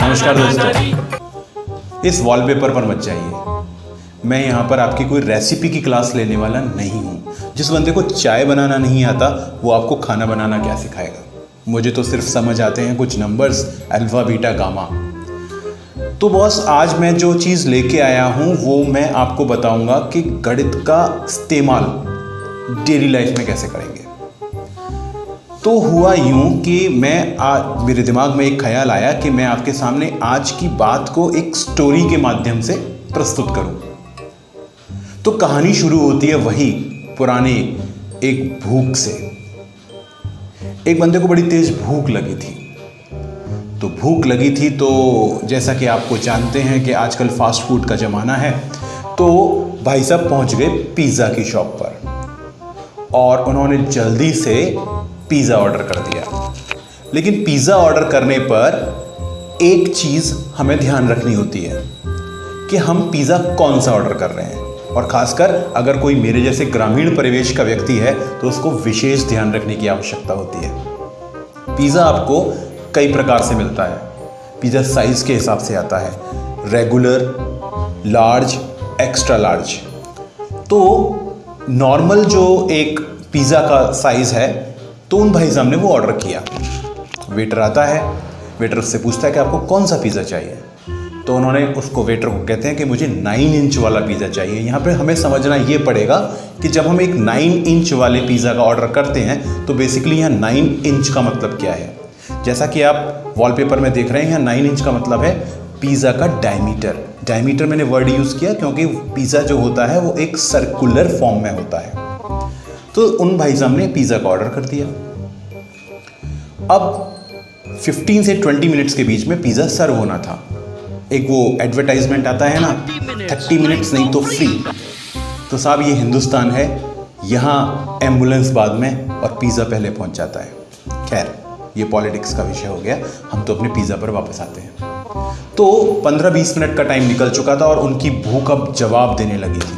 नमस्कार दोस्तों, इस वॉलपेपर पर मत जाइए। मैं यहाँ पर आपकी कोई रेसिपी की क्लास लेने वाला नहीं हूँ। जिस बंदे को चाय बनाना नहीं आता वो आपको खाना बनाना क्या सिखाएगा। मुझे तो सिर्फ समझ आते हैं कुछ नंबर्स, अल्फा बीटा गामा। तो बॉस, आज मैं जो चीज़ लेके आया हूँ वो मैं आपको बताऊँगा कि गणित का इस्तेमाल डेली लाइफ में कैसे करेंगे। तो हुआ यूं कि मेरे दिमाग में एक ख्याल आया कि मैं आपके सामने आज की बात को एक स्टोरी के माध्यम से प्रस्तुत करूं। तो कहानी शुरू होती है वही पुराने एक भूख से। एक बंदे को बड़ी तेज भूख लगी थी। तो भूख लगी थी तो जैसा कि आपको जानते हैं कि आजकल फास्ट फूड का ज़माना है, तो भाई साहब पहुंच गए पिज़्ज़ा की शॉप पर और उन्होंने जल्दी से पिज़्ज़ा ऑर्डर कर दिया। लेकिन पिज़्ज़ा ऑर्डर करने पर एक चीज़ हमें ध्यान रखनी होती है कि हम पिज़्ज़ा कौन सा ऑर्डर कर रहे हैं, और ख़ासकर अगर कोई मेरे जैसे ग्रामीण परिवेश का व्यक्ति है तो उसको विशेष ध्यान रखने की आवश्यकता होती है। पिज़्ज़ा आपको कई प्रकार से मिलता है। पिज़्ज़ा साइज़ के हिसाब से आता है, रेगुलर, लार्ज, एक्स्ट्रा लार्ज। तो नॉर्मल जो एक पिज़्ज़ा का साइज़ है तो उन भाई साहब ने वो ऑर्डर किया। वेटर आता है, वेटर उससे पूछता है कि आपको कौन सा पिज़्ज़ा चाहिए। तो उन्होंने उसको, वेटर को कहते हैं कि मुझे 9 इंच वाला पिज़्ज़ा चाहिए। यहाँ पे हमें समझना ये पड़ेगा कि जब हम एक 9 इंच वाले पिज़्ज़ा का ऑर्डर करते हैं तो बेसिकली यहाँ 9 इंच का मतलब क्या है। जैसा कि आप वॉलपेपर में देख रहे हैं, यहाँ 9 इंच का मतलब है पिज़्ज़ा का डायमीटर। डायमीटर मैंने वर्ड यूज़ किया क्योंकि पिज़्ज़ा जो होता है वो एक सर्कुलर फॉर्म में होता है। तो उन भाई साहब ने पिज़्ज़ा का ऑर्डर कर दिया। अब 15 से 20 मिनट्स के बीच में पिज़्ज़ा सर्व होना था। एक वो एडवर्टाइजमेंट आता है ना, 30 मिनट्स नहीं तो फ्री। तो साहब ये हिंदुस्तान है, यहाँ एम्बुलेंस बाद में और पिज़्ज़ा पहले पहुँच जाता है। खैर, ये पॉलिटिक्स का विषय हो गया, हम तो अपने पिज़्ज़ा पर वापस आते हैं। तो 15-20 मिनट का टाइम निकल चुका था और उनकी भूख अब जवाब देने लगी थी।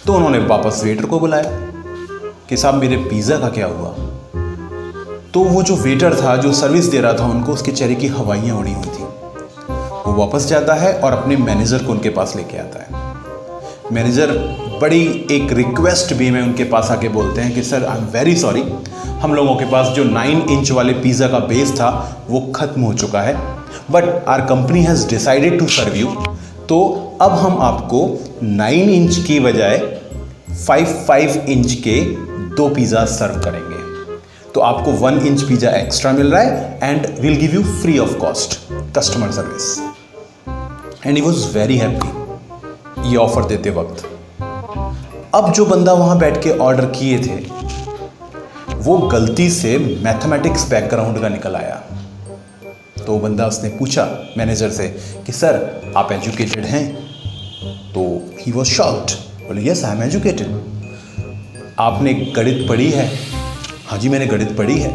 तो उन्होंने वापस वेटर को बुलाया कि साहब मेरे पिज़्ज़ा का क्या हुआ। तो वो जो वेटर था जो सर्विस दे रहा था उनको, उसके चेहरे की हवाइयाँ उड़ी हुई थी। वो वापस जाता है और अपने मैनेजर को उनके पास लेके आता है। मैनेजर बड़ी एक रिक्वेस्ट वे में उनके पास आके बोलते हैं कि sir I am very sorry, हम लोगों के पास जो 9 इंच वाले पिज़्ज़ा का बेस था वो ख़त्म हो चुका है, but our company has decided to serve you. तो अब हम आपको 9 इंच की बजाय 5 इंच के 2 पिज़्ज़ा सर्व करेंगे। तो आपको 1 इंच पिज़्ज़ा एक्स्ट्रा मिल रहा है and will give you free of cost customer service. And he was very happy ये ऑफर देते वक्त। अब जो बंदा वहां बैठ के ऑर्डर किए थे वो गलती से मैथमेटिक्स बैकग्राउंड का निकल आया। तो बंदा, उसने पूछा मैनेजर से कि सर आप एजुकेटेड हैं। तो ही वॉज शॉक्ड, बोले यस आई एम एजुकेटेड। आपने गणित पढ़ी है? हाँ जी मैंने गणित पढ़ी है।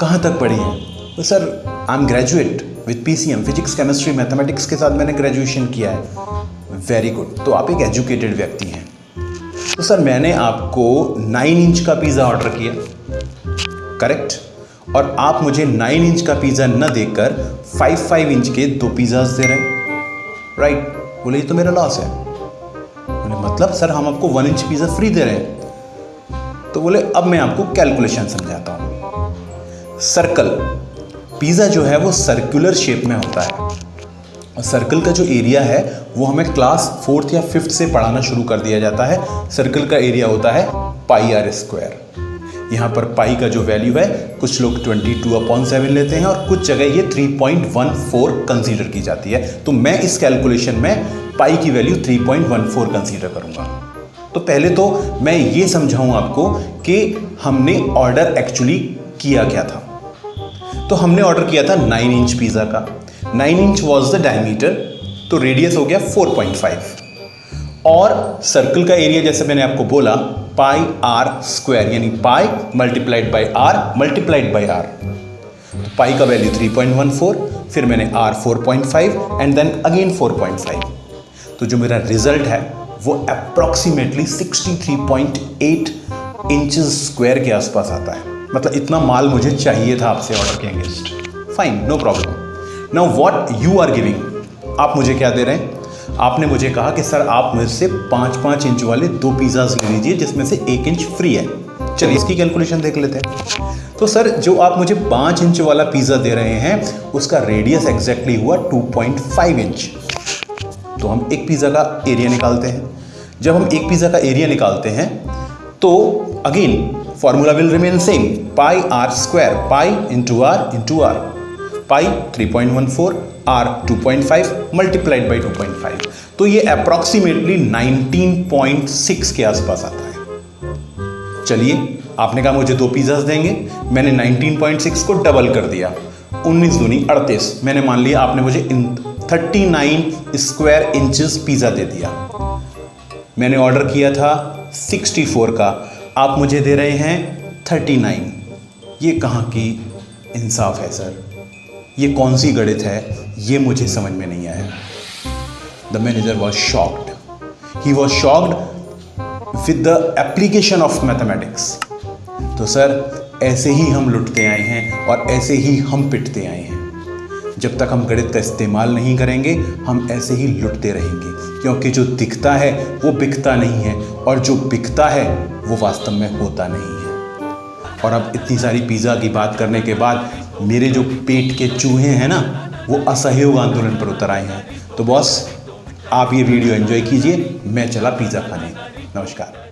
कहाँ तक पढ़ी है? तो sir I am graduate with PCM, physics chemistry mathematics के साथ मैंने ग्रेजुएशन किया है। वेरी गुड, तो आप एक एजुकेटेड व्यक्ति हैं। तो सर मैंने आपको 9 इंच का पिज़्ज़ा ऑर्डर किया, करेक्ट, और आप मुझे 9 इंच का पिज़्ज़ा न देकर 5 इंच के 2 पिज़्ज़ाज दे रहे हैं, राइट। बोले ये तो मेरा लॉस है। बोले मतलब सर हम आपको 1 इंच पिज़्ज़ा फ्री दे रहे हैं। तो बोले अब मैं आपको कैलकुलेशन समझाता हूँ। सर्कल पिज़्ज़ा जो है वो सर्कुलर शेप में होता है और सर्कल का जो एरिया है वो हमें क्लास 4th या 5th से पढ़ाना शुरू कर दिया जाता है। सर्कल का एरिया होता है πr²। यहाँ पर पाई का जो वैल्यू है कुछ लोग 22/7 लेते हैं और कुछ जगह ये 3.14 कंसीडर की जाती है। तो मैं इस कैलकुलेशन में पाई की वैल्यू 3.14 कंसीडर करूँगा। तो पहले तो मैं ये समझाऊँ आपको कि हमने ऑर्डर एक्चुअली किया क्या था। तो हमने ऑर्डर किया था 9 इंच पिज़्ज़ा का। 9 इंच वॉज द डायमीटर, तो रेडियस हो गया 4.5 और सर्कल का एरिया जैसे मैंने आपको बोला πr², यानी pi multiplied by R multiplied by R. तो पाई का वैल्यू 3.14, फिर मैंने r 4.5 एंड देन अगेन 4.5। तो जो मेरा रिजल्ट है वो अप्रॉक्सीमेटली 63.8 इंचेस स्क्वायर के आसपास आता है। मतलब इतना माल मुझे चाहिए था आपसे ऑर्डर के against. Fine, no problem. Now what you are giving, आप मुझे क्या दे रहे हैं? आपने मुझे कहा कि सर आप मुझसे 5-5 इंच वाले 2 पिज़्ज़ाज ले लीजिए जिसमें से 1 इंच फ्री है। चलिए इसकी कैलकुलेशन देख लेते हैं। तो सर जो आप मुझे 5 इंच वाला पिज़्ज़ा दे रहे हैं उसका रेडियस एग्जैक्टली हुआ 2.5 इंच। तो हम एक पिज़्ज़ा का एरिया निकालते हैं। जब हम एक पिज़्ज़ा का एरिया निकालते हैं तो again formula will remain same, pi R square, pi into R, pi 3.14, R 2.5 multiplied by 2.5। तो ये अप्रॉक्सीमेटली 19.6 के आसपास आता है। चलिए आपने कहा मुझे 2 पिज़्ज़ाज देंगे, मैंने 19.6 को डबल कर दिया, 19 दूनी 38, मैंने मान लिया आपने मुझे 39 स्क्वायर इंचेस पिज़्ज़ा दे दिया। मैंने ऑर्डर किया था 64 का, आप मुझे दे रहे हैं 39। ये कहाँ की इंसाफ है सर? ये कौन सी गणित है? ये मुझे समझ में नहीं आया। The manager was shocked, he was shocked with the application of mathematics. तो सर ऐसे ही हम लुटते आए हैं और ऐसे ही हम पिटते आए हैं। जब तक हम गणित का इस्तेमाल नहीं करेंगे हम ऐसे ही लुटते रहेंगे, क्योंकि जो दिखता है वो बिकता नहीं है और जो बिकता है वो वास्तव में होता नहीं है। और अब इतनी सारी पिज़्ज़ा की बात करने के बाद मेरे जो पेट के चूहे हैं ना वो असहयोग आंदोलन पर उतर आए हैं। तो बॉस आप ये वीडियो एंजॉय कीजिए, मैं चला पिज़्ज़ा खाने। नमस्कार।